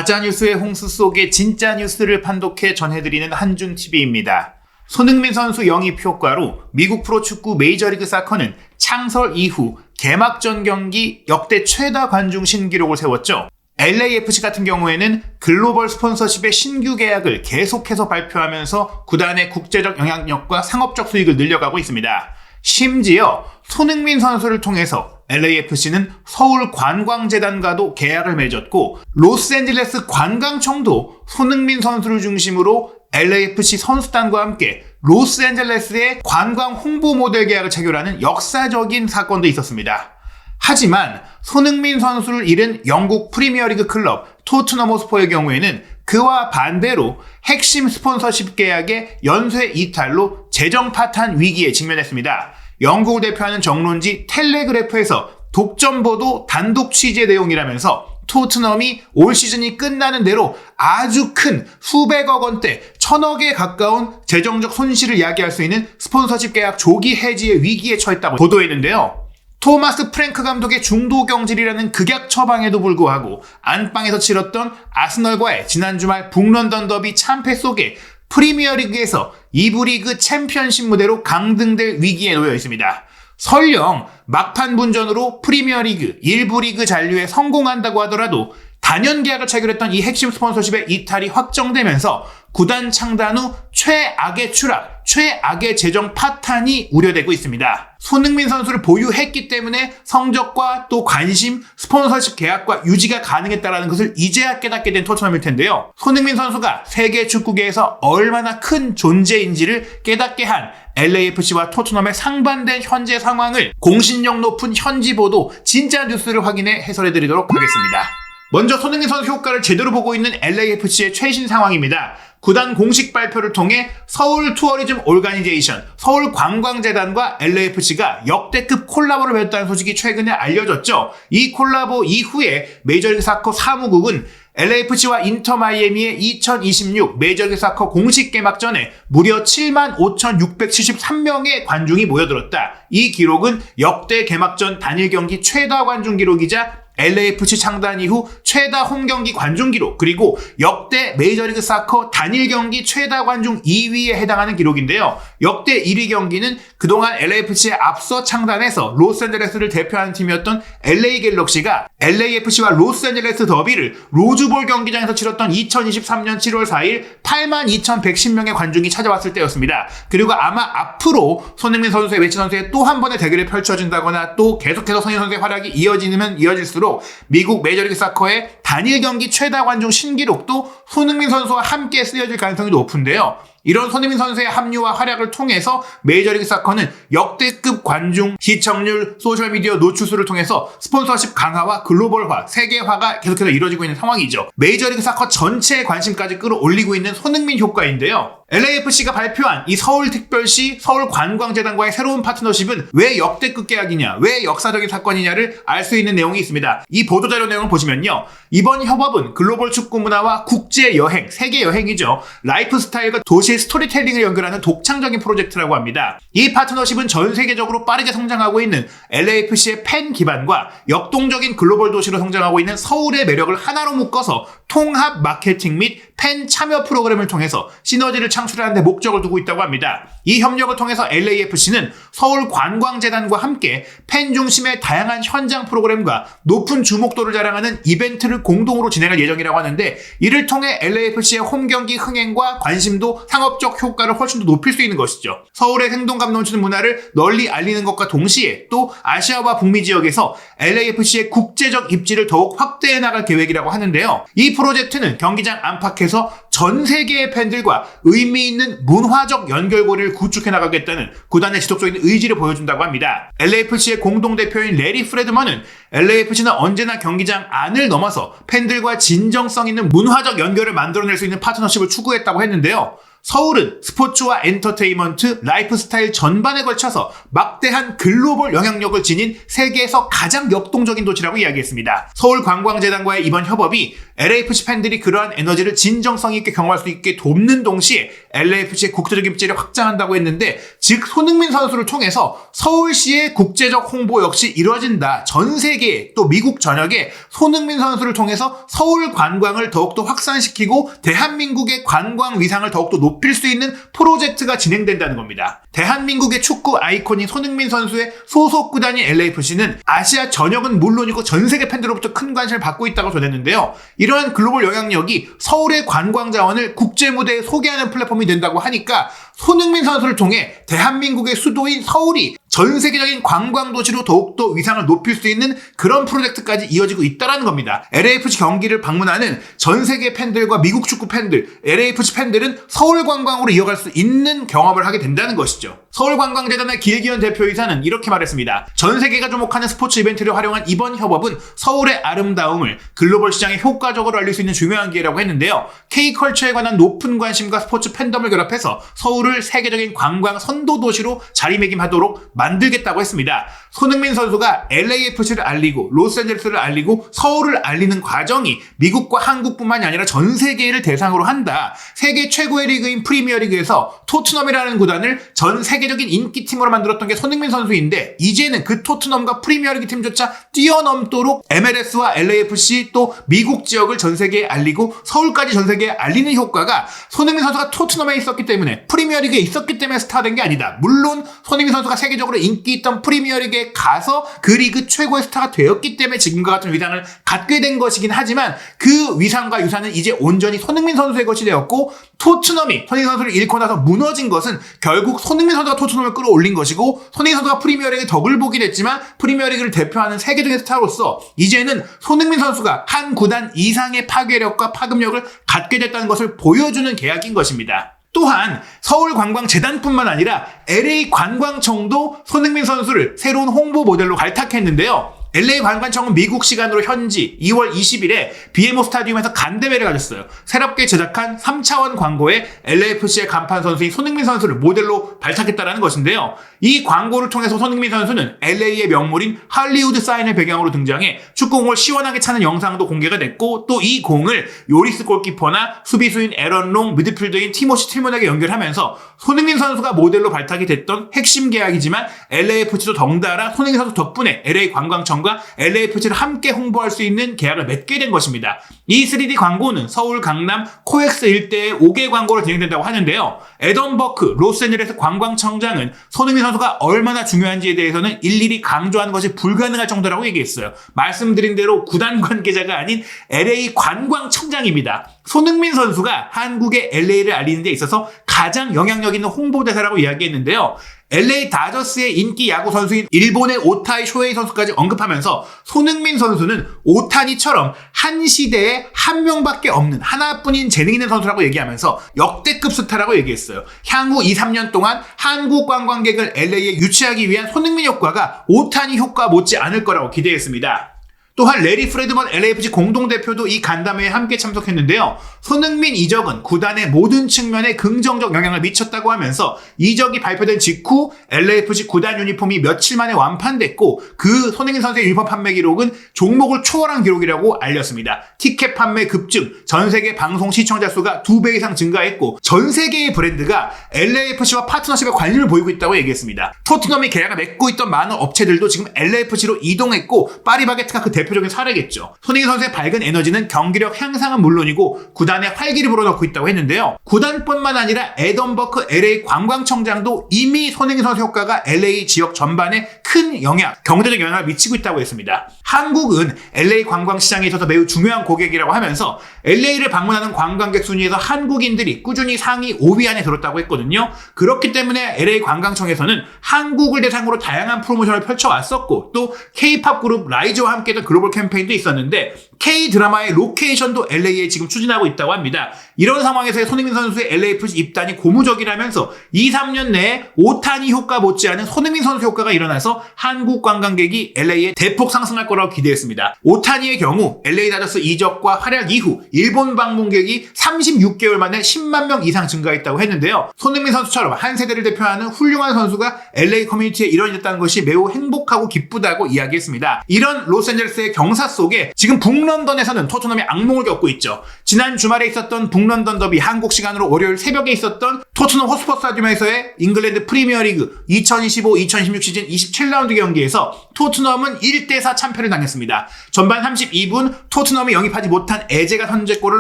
가짜뉴스의 홍수 속에 진짜 뉴스를 판독해 전해드리는 한준TV입니다. 손흥민 선수 영입 효과로 미국 프로축구 메이저리그 사커는 창설 이후 개막전 경기 역대 최다 관중 신기록을 세웠죠. LAFC 같은 경우에는 글로벌 스폰서십의 신규 계약을 계속해서 발표하면서 구단의 국제적 영향력과 상업적 수익을 늘려가고 있습니다. 심지어 손흥민 선수를 통해서 LAFC는 서울관광재단과도 계약을 맺었고 로스앤젤레스 관광청도 손흥민 선수를 중심으로 LAFC 선수단과 함께 로스앤젤레스의 관광 홍보 모델 계약을 체결하는 역사적인 사건도 있었습니다. 하지만 손흥민 선수를 잃은 영국 프리미어리그 클럽 토트넘 호스퍼의 경우에는 그와 반대로 핵심 스폰서십 계약의 연쇄 이탈로 재정 파탄 위기에 직면했습니다. 영국을 대표하는 정론지 텔레그래프에서 독점보도 단독 취재 내용이라면서 토트넘이 올 시즌이 끝나는 대로 아주 큰 수백억 원대, 천억에 가까운 재정적 손실을 야기할 수 있는 스폰서십 계약 조기 해지의 위기에 처했다고 보도했는데요. 토마스 프랭크 감독의 중도 경질이라는 극약 처방에도 불구하고 안방에서 치렀던 아스널과의 지난 주말 북런던 더비 참패 속에 프리미어리그에서 2부 리그 챔피언십 무대로 강등될 위기에 놓여 있습니다. 설령 막판 분전으로 프리미어리그 1부 리그 잔류에 성공한다고 하더라도 단연 계약을 체결했던 이 핵심 스폰서십의 이탈이 확정되면서 구단 창단 후 최악의 추락, 최악의 재정 파탄이 우려되고 있습니다. 손흥민 선수를 보유했기 때문에 성적과 또 관심, 스폰서십 계약과 유지가 가능했다는 것을 이제야 깨닫게 된 토트넘일 텐데요. 손흥민 선수가 세계 축구계에서 얼마나 큰 존재인지를 깨닫게 한 LAFC와 토트넘의 상반된 현재 상황을 공신력 높은 현지 보도 진짜 뉴스를 확인해 해설해드리도록 하겠습니다. 먼저 손흥민 선수 효과를 제대로 보고 있는 LAFC의 최신 상황입니다. 구단 공식 발표를 통해 서울 투어리즘 오르가니제이션, 서울관광재단과 LAFC가 역대급 콜라보를 맺었다는 소식이 최근에 알려졌죠. 이 콜라보 이후에 메이저리그 사커 사무국은 LAFC와 인터 마이애미의 2026 메이저리그 사커 공식 개막전에 무려 75,673명의 관중이 모여들었다. 이 기록은 역대 개막전 단일 경기 최다 관중 기록이자 LAFC 창단 이후 최다 홈경기 관중 기록, 그리고 역대 메이저리그 사커 단일 경기 최다 관중 2위에 해당하는 기록인데요. 역대 1위 경기는 그동안 LAFC에 앞서 창단해서 로스앤젤레스를 대표하는 팀이었던 LA 갤럭시가 LAFC와 로스앤젤레스 더비를 로즈볼 경기장에서 치렀던 2023년 7월 4일 82,110명의 관중이 찾아왔을 때였습니다. 그리고 아마 앞으로 손흥민 선수의 메시 선수의 또 한 번의 대결이 펼쳐진다거나 또 계속해서 손흥민 선수의 활약이 이어지면 이어질수록 미국 메이저리그 사커의 단일 경기 최다 관중 신기록도 손흥민 선수와 함께 쓰여질 가능성이 높은데요. 이런 손흥민 선수의 합류와 활약을 통해서 메이저리그 사커는 역대급 관중, 시청률, 소셜미디어 노출수를 통해서 스폰서십 강화와 글로벌화, 세계화가 계속해서 이루어지고 있는 상황이죠. 메이저리그 사커 전체의 관심까지 끌어올리고 있는 손흥민 효과인데요. LAFC가 발표한 이 서울특별시 서울관광재단과의 새로운 파트너십은 왜 역대급 계약이냐, 왜 역사적인 사건이냐를 알 수 있는 내용이 있습니다. 이 보도자료 내용을 보시면요. 이번 협업은 글로벌 축구 문화와 국제여행, 세계여행이죠. 라이프스타일과 도시 스토리텔링을 연결하는 독창적인 프로젝트라고 합니다. 이 파트너십은 전 세계적으로 빠르게 성장하고 있는 LAFC의 팬 기반과 역동적인 글로벌 도시로 성장하고 있는 서울의 매력을 하나로 묶어서 통합 마케팅 및 팬 참여 프로그램을 통해서 시너지를 창출하는 데 목적을 두고 있다고 합니다. 이 협력을 통해서 LAFC는 서울관광재단과 함께 팬 중심의 다양한 현장 프로그램과 높은 주목도를 자랑하는 이벤트를 공동으로 진행할 예정이라고 하는데, 이를 통해 LAFC의 홈경기 흥행과 관심도 상업적 효과를 훨씬 더 높일 수 있는 것이죠. 서울의 생동감 넘치는 문화를 널리 알리는 것과 동시에 또 아시아와 북미 지역에서 LAFC의 국제적 입지를 더욱 확대해 나갈 계획이라고 하는데요. 이 프로젝트는 경기장 안팎에서 전 세계의 팬들과 의미 있는 문화적 연결고리를 구축해 나가겠다는 구단의 지속적인 의지를 보여준다고 합니다. LAFC의 공동대표인 레리 프레드먼은 LAFC는 언제나 경기장 안을 넘어서 팬들과 진정성 있는 문화적 연결을 만들어낼 수 있는 파트너십을 추구했다고 했는데요. 서울은 스포츠와 엔터테인먼트, 라이프스타일 전반에 걸쳐서 막대한 글로벌 영향력을 지닌 세계에서 가장 역동적인 도시라고 이야기했습니다. 서울관광재단과의 이번 협업이 LAFC 팬들이 그러한 에너지를 진정성 있게 경험할 수 있게 돕는 동시에 LAFC의 국제적 입지를 확장한다고 했는데, 즉 손흥민 선수를 통해서 서울시의 국제적 홍보 역시 이루어진다. 전 세계 또 미국 전역에 손흥민 선수를 통해서 서울 관광을 더욱더 확산시키고 대한민국의 관광 위상을 더욱더 높일 수 있는 프로젝트가 진행된다는 겁니다. 대한민국의 축구 아이콘인 손흥민 선수의 소속 구단인 LAFC는 아시아 전역은 물론이고 전 세계 팬들로부터 큰 관심을 받고 있다고 전했는데요. 이러한 글로벌 영향력이 서울의 관광 자원을 국제 무대에 소개하는 플랫폼이 된다고 하니까 손흥민 선수를 통해 대한민국의 수도인 서울이 전 세계적인 관광 도시로 더욱더 위상을 높일 수 있는 그런 프로젝트까지 이어지고 있다는 겁니다. LAFC 경기를 방문하는 전 세계 팬들과 미국 축구 팬들, LAFC 팬들은 서울 관광으로 이어갈 수 있는 경험을 하게 된다는 것이죠. 서울관광재단의 길기현 대표이사는 이렇게 말했습니다. 전 세계가 주목하는 스포츠 이벤트를 활용한 이번 협업은 서울의 아름다움을 글로벌 시장에 효과적으로 알릴 수 있는 중요한 기회라고 했는데요. K컬처에 관한 높은 관심과 스포츠 팬덤을 결합해서 서울을 세계적인 관광 선도 도시로 자리매김하도록 만들겠다고 했습니다. 손흥민 선수가 LAFC를 알리고 로스앤젤레스를 알리고 서울을 알리는 과정이 미국과 한국뿐만이 아니라 전 세계를 대상으로 한다. 세계 최고의 리그인 프리미어리그에서 토트넘이라는 구단을 전 세계적인 인기팀으로 만들었던 게 손흥민 선수인데, 이제는 그 토트넘과 프리미어리그 팀조차 뛰어넘도록 MLS와 LAFC 또 미국 지역을 전 세계에 알리고 서울까지 전 세계에 알리는 효과가 손흥민 선수가 토트넘에 있었기 때문에, 프리미어리그에 있었기 때문에 스타된 게 아니다. 물론 손흥민 선수가 세계적으로 인기 있던 프리미어리그에 가서 그 리그 최고의 스타가 되었기 때문에 지금과 같은 위상을 갖게 된 것이긴 하지만, 그 위상과 유산은 이제 온전히 손흥민 선수의 것이 되었고, 토트넘이 손흥민 선수를 잃고 나서 무너진 것은 결국 손흥민 선수가 토트넘을 끌어올린 것이고, 손흥민 선수가 프리미어리그에 덕을 보긴 했지만 프리미어리그를 대표하는 세계적인 스타로서 이제는 손흥민 선수가 한 구단 이상의 파괴력과 파급력을 갖게 됐다는 것을 보여주는 계약인 것입니다. 또한 서울관광재단뿐만 아니라 LA관광청도 손흥민 선수를 새로운 홍보 모델로 발탁했는데요. LA관광청은 미국 시간으로 현지 2월 20일에 BMO 스타디움에서 간대회를 가졌어요. 새롭게 제작한 3차원 광고에 LAFC의 간판 선수인 손흥민 선수를 모델로 발탁했다는 것인데요. 이 광고를 통해서 손흥민 선수는 LA의 명물인 할리우드 사인을 배경으로 등장해 축구공을 시원하게 차는 영상도 공개가 됐고, 또 이 공을 요리스 골키퍼나 수비수인 에런 롱, 미드필더인 티모시 틸먼에게 연결하면서 손흥민 선수가 모델로 발탁이 됐던 핵심 계약이지만, LAFC도 덩달아 손흥민 선수 덕분에 LA관광청 LAFC를 함께 홍보할 수 있는 계약을 맺게 된 것입니다. 이 3D 광고는 서울, 강남, 코엑스 일대에 5개 광고로 진행된다고 하는데요. 에던버크 로스앤젤레스 관광청장은 손흥민 선수가 얼마나 중요한지에 대해서는 일일이 강조하는 것이 불가능할 정도라고 얘기했어요. 말씀드린 대로 구단 관계자가 아닌 LA 관광청장입니다. 손흥민 선수가 한국의 LA를 알리는 데 있어서 가장 영향력 있는 홍보대사라고 이야기했는데요. LA 다저스의 인기 야구 선수인 일본의 오타니 쇼헤이 선수까지 언급하면서 손흥민 선수는 오타니처럼 한 시대에 한 명밖에 없는 하나뿐인 재능 있는 선수라고 얘기하면서 역대급 스타라고 얘기했어요. 향후 2, 3년 동안 한국 관광객을 LA에 유치하기 위한 손흥민 효과가 오타니 효과 못지 않을 거라고 기대했습니다. 또한 레리 프레드먼 LAFC 공동대표도 이 간담회에 함께 참석했는데요. 손흥민 이적은 구단의 모든 측면에 긍정적 영향을 미쳤다고 하면서, 이적이 발표된 직후 LAFC 구단 유니폼이 며칠 만에 완판됐고, 그 손흥민 선수의 유니폼 판매 기록은 종목을 초월한 기록이라고 알렸습니다. 티켓 판매 급증, 전 세계 방송 시청자 수가 2배 이상 증가했고, 전 세계의 브랜드가 LAFC와 파트너십에 관심을 보이고 있다고 얘기했습니다. 토트넘이 계약을 맺고 있던 많은 업체들도 지금 LAFC로 이동했고, 파리바게트가 그 대표적인 사례겠죠. 손흥민 선수의 밝은 에너지는 경기력 향상은 물론이고 구단에 활기를 불어넣고 있다고 했는데요. 구단뿐만 아니라 에던버크 LA 관광청장도 이미 손흥민 선수 효과가 LA 지역 전반에 큰 영향, 경제적 영향을 미치고 있다고 했습니다. 한국은 LA 관광시장에 있어서 매우 중요한 고객이라고 하면서 LA를 방문하는 관광객 순위에서 한국인들이 꾸준히 상위 5위 안에 들었다고 했거든요. 그렇기 때문에 LA 관광청에서는 한국을 대상으로 다양한 프로모션을 펼쳐왔었고, 또 K-팝 그룹 라이즈와 함께 했던 글로벌 캠페인도 있었는데 K-드라마의 로케이션도 LA에 지금 추진하고 있다고 합니다. 이런 상황에서의 손흥민 선수의 LAFC 입단이 고무적이라면서 2, 3년 내에 오타니 효과 못지않은 손흥민 선수 효과가 일어나서 한국 관광객이 LA에 대폭 상승할 거라고 기대했습니다. 오타니의 경우 LA 다저스 이적과 활약 이후 일본 방문객이 36개월 만에 10만 명 이상 증가했다고 했는데요. 손흥민 선수처럼 한 세대를 대표하는 훌륭한 선수가 LA 커뮤니티에 일원했다는 것이 매우 행복하고 기쁘다고 이야기했습니다. 이런 로스앤젤레스의 경사 속에 지금 북런던에서는 토트넘이 악몽을 겪고 있죠. 지난 주말에 있었던 북런던 더비, 한국 시간으로 월요일 새벽에 있었던 토트넘 호스퍼 스타디움에서의 잉글랜드 프리미어리그 2015-2016 시즌 27라운드 경기에서 토트넘은 1대4 참패를 당했습니다. 전반 32분 토트넘이 영입하지 못한 에제가 선제골을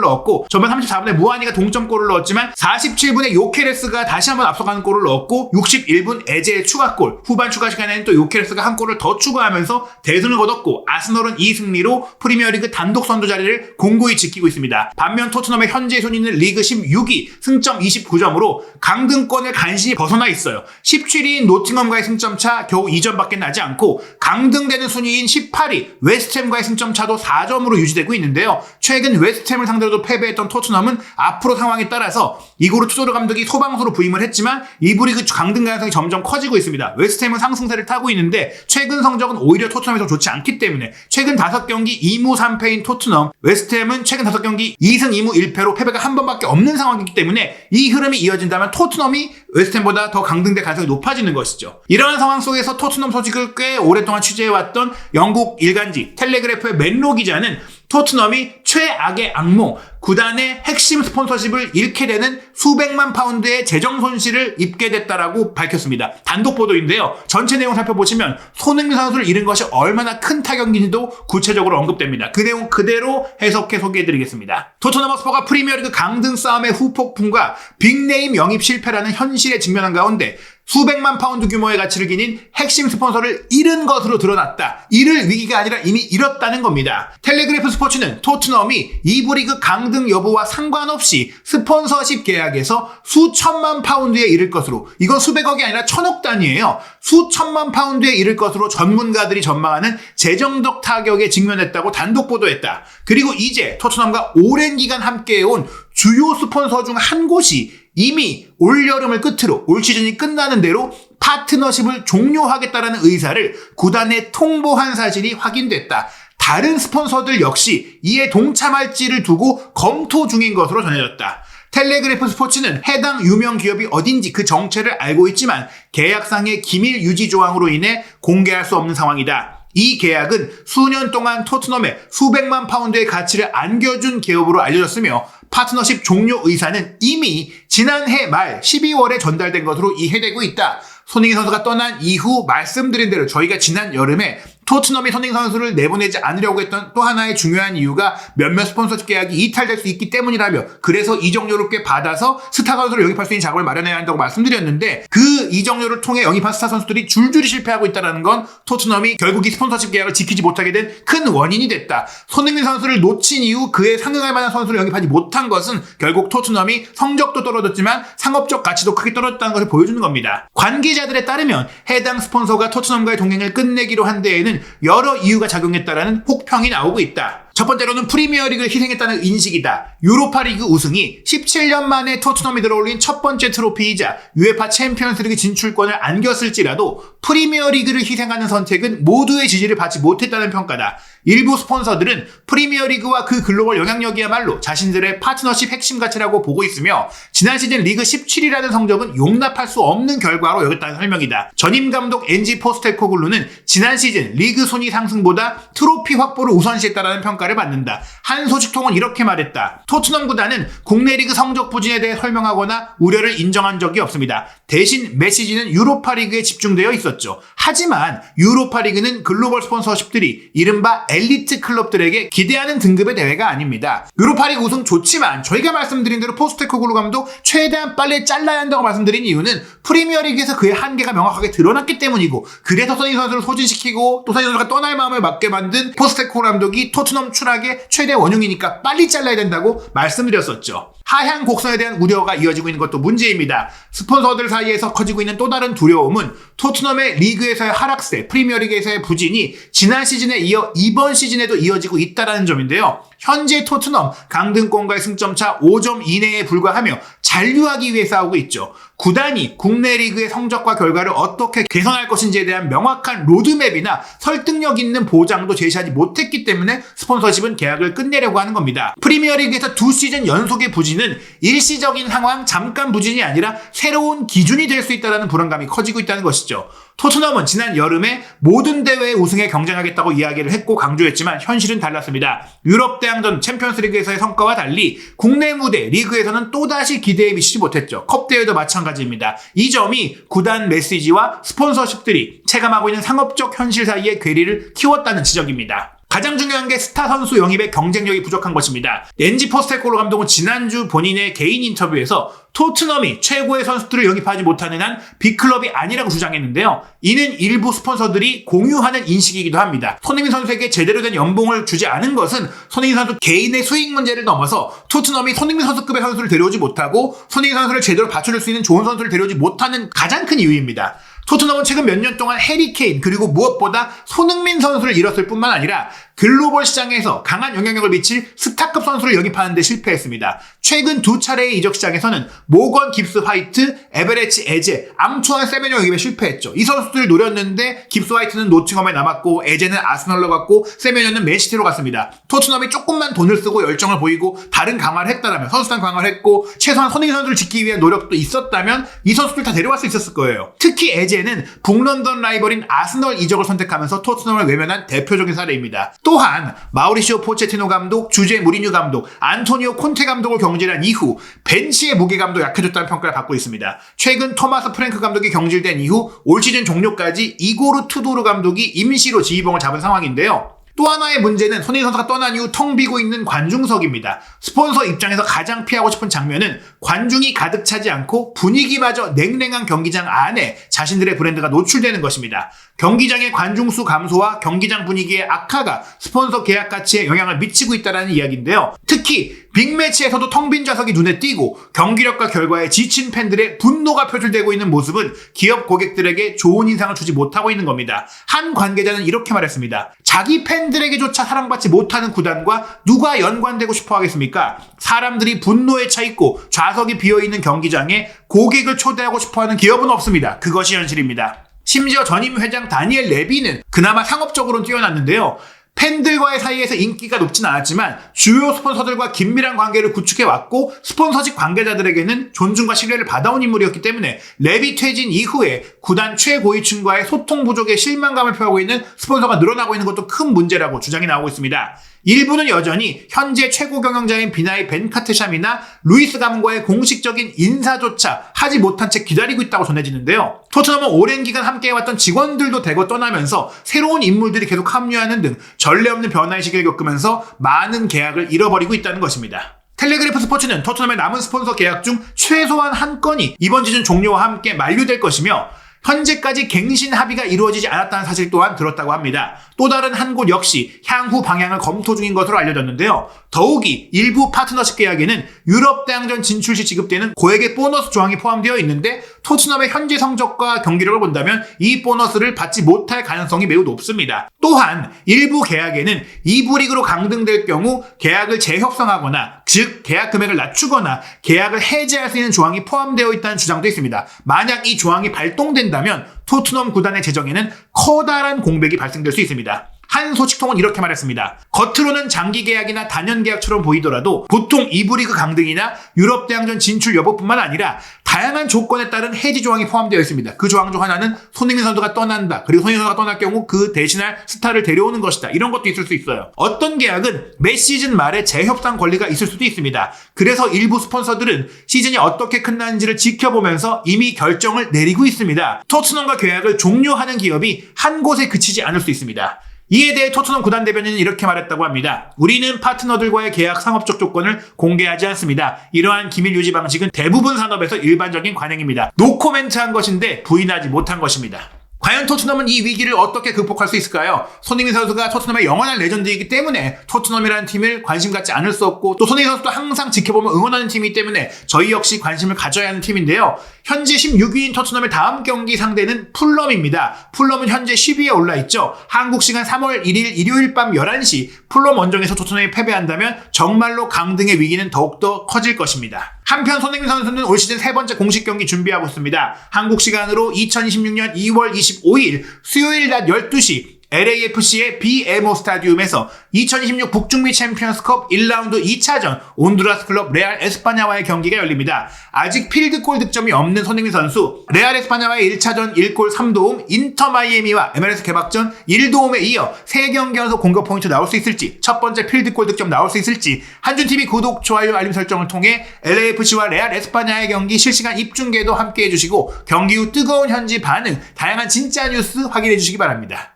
넣었고 전반 34분에 무하니가 동점골을 넣었지만 47분에 요케레스가 다시 한번 앞서가는 골을 넣었고 61분 에제의 추가골, 후반 추가 시간에는 또 요케레스가 한 골을 더 추가하면서 대승을 거뒀고 아스널은 이 승리로 프리미어리그 단독 선두 자리를 공고히 지키고 있습니다. 반면 토트넘의 현재 순위는 리그 16위, 승점 29점으로 강등권을 간신히 벗어나 있어요. 17위인 노팅엄과의 승점차 겨우 2점밖에 나지 않고 강등되는 순위인 18위 웨스트햄과의 승점차도 4점으로 유지되고 있는데요. 최근 웨스트햄을 상대로도 패배했던 토트넘은 앞으로 상황에 따라서 이고르 투조르 감독이 소방수로 부임을 했지만 이부 리그 강등 가능성이 점점 커지고 있습니다. 웨스트햄은 상승세를 타고 있는데 최근 성적은 오히려 토트넘이 더 좋지 않기 때문에 최근 5경기 2무 3패인 토트넘, 웨스트햄은 최근 5경기 2승 2무 1패로 패배가 한 번밖에 없는 상황이기 때문에 이 흐름이 이어진다면 토트넘이 웨스트햄보다 더 강등될 가능성이 높아지는 것이죠. 이러한 상황 속에서 토트넘 소식을 꽤 오랫동안 취재해왔던 영국 일간지 텔레그래프의 맨로 기자는 토트넘이 최악의 악몽, 구단의 핵심 스폰서십을 잃게 되는 수백만 파운드의 재정 손실을 입게 됐다라고 밝혔습니다. 단독 보도인데요. 전체 내용 살펴보시면 손흥민 선수를 잃은 것이 얼마나 큰 타격인지도 구체적으로 언급됩니다. 그 내용 그대로 해석해 소개해드리겠습니다. 토트넘 허스퍼가 프리미어리그 강등 싸움의 후폭풍과 빅네임 영입 실패라는 현실에 직면한 가운데 수백만 파운드 규모의 가치를 지닌 핵심 스폰서를 잃은 것으로 드러났다. 잃을 위기가 아니라 이미 잃었다는 겁니다. 텔레그래프 스포츠는 토트넘이 2부 리그 강등 여부와 상관없이 스폰서십 계약에서 수천만 파운드에 이를 것으로, 이건 수백억이 아니라 천억 단위예요. 수천만 파운드에 이를 것으로 전문가들이 전망하는 재정적 타격에 직면했다고 단독 보도했다. 그리고 이제 토트넘과 오랜 기간 함께해온 주요 스폰서 중 한 곳이 이미 올여름을 끝으로 올 시즌이 끝나는 대로 파트너십을 종료하겠다는 의사를 구단에 통보한 사실이 확인됐다. 다른 스폰서들 역시 이에 동참할지를 두고 검토 중인 것으로 전해졌다. 텔레그래프 스포츠는 해당 유명 기업이 어딘지 그 정체를 알고 있지만 계약상의 기밀 유지 조항으로 인해 공개할 수 없는 상황이다. 이 계약은 수년 동안 토트넘에 수백만 파운드의 가치를 안겨준 기업으로 알려졌으며 파트너십 종료 의사는 이미 지난해 말 12월에 전달된 것으로 이해되고 있다. 손흥민 선수가 떠난 이후 말씀드린 대로 저희가 지난 여름에 토트넘이 손흥민 선수를 내보내지 않으려고 했던 또 하나의 중요한 이유가 몇몇 스폰서십 계약이 이탈될 수 있기 때문이라며, 그래서 이적료를 꽤 받아서 스타 선수를 영입할 수 있는 자금을 마련해야 한다고 말씀드렸는데 그 이적료를 통해 영입한 스타 선수들이 줄줄이 실패하고 있다는 건 토트넘이 결국 이 스폰서십 계약을 지키지 못하게 된 큰 원인이 됐다. 손흥민 선수를 놓친 이후 그에 상응할 만한 선수를 영입하지 못한 것은 결국 토트넘이 성적도 떨어졌지만 상업적 가치도 크게 떨어졌다는 것을 보여주는 겁니다. 관계자들에 따르면 해당 스폰서가 토트넘과의 동행을 끝내기로 한 데에는 여러 이유가 작용했다라는 혹평이 나오고 있다. 첫 번째로는 프리미어리그를 희생했다는 인식이다. 유로파리그 우승이 17년 만에 토트넘이 들어올린 첫 번째 트로피이자 UEFA 챔피언스리그 진출권을 안겼을지라도 프리미어리그를 희생하는 선택은 모두의 지지를 받지 못했다는 평가다. 일부 스폰서들은 프리미어리그와 그 글로벌 영향력이야말로 자신들의 파트너십 핵심 가치라고 보고 있으며 지난 시즌 리그 17위라는 성적은 용납할 수 없는 결과로 여겼다는 설명이다. 전임 감독 엔지 포스테코글루는 지난 시즌 리그 순위 상승보다 트로피 확보를 우선시했다라는 평가를 받는다. 한 소식통은 이렇게 말했다. 토트넘 구단은 국내 리그 성적 부진에 대해 설명하거나 우려를 인정한 적이 없습니다. 대신 메시지는 유로파리그에 집중되어 있었죠. 하지만 유로파리그는 글로벌 스폰서십들이 이른바 엘리트 클럽들에게 기대하는 등급의 대회가 아닙니다. 유로파리그 우승 좋지만 저희가 말씀드린 대로 포스테코글루 감독 최대한 빨리 잘라야 한다고 말씀드린 이유는 프리미어리그에서 그의 한계가 명확하게 드러났기 때문이고, 그래서 손흥민 선수를 소진시키고 또 손흥민 선수가 떠날 마음을 맞게 만든 포스테코글루 감독이 토트넘 추락의 최대 원흉이니까 빨리 잘라야 된다고 말씀드렸었죠. 하향 곡선에 대한 우려가 이어지고 있는 것도 문제입니다. 스폰서들 사이에서 커지고 있는 또 다른 두려움은 토트넘의 리그에서의 하락세, 프리미어리그에서의 부진이 지난 시즌에 이어 이번 시즌에도 이어지고 있다는 점인데요. 현재 토트넘 강등권과의 승점차 5점 이내에 불과하며 잔류하기 위해 싸우고 있죠. 구단이 국내 리그의 성적과 결과를 어떻게 개선할 것인지에 대한 명확한 로드맵이나 설득력 있는 보장도 제시하지 못했기 때문에 스폰서십은 계약을 끝내려고 하는 겁니다. 프리미어리그에서 2시즌 연속의 부진은 일시적인 상황, 잠깐 부진이 아니라 새로운 기준이 될 수 있다는 불안감이 커지고 있다는 것이죠. 토트넘은 지난 여름에 모든 대회 우승에 경쟁하겠다고 이야기를 했고 강조했지만 현실은 달랐습니다. 유럽 대항전 챔피언스리그에서의 성과와 달리 국내 무대 리그에서는 또다시 기대에 미치지 못했죠. 컵 대회도 마찬가지입니다. 이 점이 구단 메시지와 스폰서십들이 체감하고 있는 상업적 현실 사이의 괴리를 키웠다는 지적입니다. 가장 중요한 게 스타 선수 영입의 경쟁력이 부족한 것입니다. 엔지 포스테코글루 감독은 지난주 본인의 개인 인터뷰에서 토트넘이 최고의 선수들을 영입하지 못하는 한 빅클럽이 아니라고 주장했는데요. 이는 일부 스폰서들이 공유하는 인식이기도 합니다. 손흥민 선수에게 제대로 된 연봉을 주지 않은 것은 손흥민 선수 개인의 수익 문제를 넘어서 토트넘이 손흥민 선수급의 선수를 데려오지 못하고 손흥민 선수를 제대로 받쳐줄 수 있는 좋은 선수를 데려오지 못하는 가장 큰 이유입니다. 토트넘은 최근 몇 년 동안 해리 케인 그리고 무엇보다 손흥민 선수를 잃었을 뿐만 아니라 글로벌 시장에서 강한 영향력을 미칠 스타급 선수를 영입하는 데 실패했습니다. 최근 두 차례의 이적 시장에서는 모건 깁스 화이트, 에베레치 에제, 앙투안 세메뇨 영입에 실패했죠. 이 선수들을 노렸는데 깁스 화이트는 노팅엄에 남았고 에제는 아스널로 갔고 세메뇨는 맨시티로 갔습니다. 토트넘이 조금만 돈을 쓰고 열정을 보이고 다른 강화를 했다면 선수단 강화를 했고 최소한 손흥민 선수를 지키기 위한 노력도 있었다면 이 선수들 다 데려갈 수 있었을 거예요. 특히 에제는 북런던 라이벌인 아스널 이적을 선택하면서 토트넘을 외면한 대표적인 사례입니다. 또한 마우리시오 포체티노 감독, 주제 무리뉴 감독, 안토니오 콘테 감독을 경질한 이후 벤치의 무게감도 약해졌다는 평가를 받고 있습니다. 최근 토마스 프랭크 감독이 경질된 이후 올 시즌 종료까지 이고르 투도르 감독이 임시로 지휘봉을 잡은 상황인데요. 또 하나의 문제는 손흥민 선수가 떠난 이후 텅 비고 있는 관중석입니다. 스폰서 입장에서 가장 피하고 싶은 장면은 관중이 가득 차지 않고 분위기마저 냉랭한 경기장 안에 자신들의 브랜드가 노출되는 것입니다. 경기장의 관중수 감소와 경기장 분위기의 악화가 스폰서 계약 가치에 영향을 미치고 있다는 이야기인데요. 특히 빅매치에서도 텅 빈 좌석이 눈에 띄고 경기력과 결과에 지친 팬들의 분노가 표출되고 있는 모습은 기업 고객들에게 좋은 인상을 주지 못하고 있는 겁니다. 한 관계자는 이렇게 말했습니다. 자기 팬들에게조차 사랑받지 못하는 구단과 누가 연관되고 싶어 하겠습니까? 사람들이 분노에 차 있고 좌석이 비어있는 경기장에 고객을 초대하고 싶어하는 기업은 없습니다. 그것이 현실입니다. 심지어 전임 회장 다니엘 레비는 그나마 상업적으로는 뛰어났는데요. 팬들과의 사이에서 인기가 높진 않았지만 주요 스폰서들과 긴밀한 관계를 구축해왔고 스폰서직 관계자들에게는 존중과 신뢰를 받아온 인물이었기 때문에 레비 퇴진 이후에 구단 최고위층과의 소통 부족에 실망감을 표하고 있는 스폰서가 늘어나고 있는 것도 큰 문제라고 주장이 나오고 있습니다. 일부는 여전히 현재 최고 경영자인 비나이 벤카트샴이나 루이스 가문과의 공식적인 인사조차 하지 못한 채 기다리고 있다고 전해지는데요. 토트넘은 오랜 기간 함께해왔던 직원들도 대거 떠나면서 새로운 인물들이 계속 합류하는 등 전례 없는 변화의 시기를 겪으면서 많은 계약을 잃어버리고 있다는 것입니다. 텔레그래프 스포츠는 토트넘의 남은 스폰서 계약 중 최소한 한 건이 이번 시즌 종료와 함께 만료될 것이며 현재까지 갱신 합의가 이루어지지 않았다는 사실 또한 들었다고 합니다. 또 다른 한 곳 역시 향후 방향을 검토 중인 것으로 알려졌는데요. 더욱이 일부 파트너십 계약에는 유럽 대항전 진출 시 지급되는 고액의 보너스 조항이 포함되어 있는데 토트넘의 현재 성적과 경기력을 본다면 이 보너스를 받지 못할 가능성이 매우 높습니다. 또한 일부 계약에는 2부 리그로 강등될 경우 계약을 재협상하거나 즉 계약 금액을 낮추거나 계약을 해지할 수 있는 조항이 포함되어 있다는 주장도 있습니다. 만약 이 조항이 발동된다면 토트넘 구단의 재정에는 커다란 공백이 발생될 수 있습니다. 한 소식통은 이렇게 말했습니다. 겉으로는 장기 계약이나 단연 계약처럼 보이더라도 보통 2부 리그 강등이나 유럽 대항전 진출 여부뿐만 아니라 다양한 조건에 따른 해지 조항이 포함되어 있습니다. 그 조항 중 하나는 손흥민 선수가 떠난다. 그리고 손흥민 선수가 떠날 경우 그 대신할 스타를 데려오는 것이다. 이런 것도 있을 수 있어요. 어떤 계약은 매 시즌 말에 재협상 권리가 있을 수도 있습니다. 그래서 일부 스폰서들은 시즌이 어떻게 끝나는지를 지켜보면서 이미 결정을 내리고 있습니다. 토트넘과 계약을 종료하는 기업이 한 곳에 그치지 않을 수 있습니다. 이에 대해 토트넘 구단 대변인은 이렇게 말했다고 합니다. 우리는 파트너들과의 계약 상업적 조건을 공개하지 않습니다. 이러한 기밀 유지 방식은 대부분 산업에서 일반적인 관행입니다. 노코멘트한 것인데 부인하지 못한 것입니다. 과연 토트넘은 이 위기를 어떻게 극복할 수 있을까요? 손흥민 선수가 토트넘의 영원한 레전드이기 때문에 토트넘이라는 팀을 관심 갖지 않을 수 없고, 또 손흥민 선수도 항상 지켜보면 응원하는 팀이기 때문에 저희 역시 관심을 가져야 하는 팀인데요. 현재 16위인 토트넘의 다음 경기 상대는 풀럼입니다. 풀럼은 현재 10위에 올라있죠. 한국 시간 3월 1일 일요일 밤 11시 풀럼 원정에서 토트넘이 패배한다면 정말로 강등의 위기는 더욱더 커질 것입니다. 한편 손흥민 선수는 올 시즌 세 번째 공식 경기 준비하고 있습니다. 한국 시간으로 2026년 2월 25일 수요일 낮 12시 LAFC의 BMO 스타디움에서 2026 북중미 챔피언스컵 1라운드 2차전 온두라스 클럽 레알 에스파냐와의 경기가 열립니다. 아직 필드골 득점이 없는 손흥민 선수, 레알 에스파냐와의 1차전 1골 3도움, 인터 마이애미와 MLS 개막전 1도움에 이어 3경기 연속 공격 포인트 나올 수 있을지, 첫 번째 필드골 득점 나올 수 있을지, 한준TV 구독, 좋아요, 알림 설정을 통해 LAFC와 레알 에스파냐의 경기 실시간 입중계도 함께 해주시고 경기 후 뜨거운 현지 반응, 다양한 진짜 뉴스 확인해 주시기 바랍니다.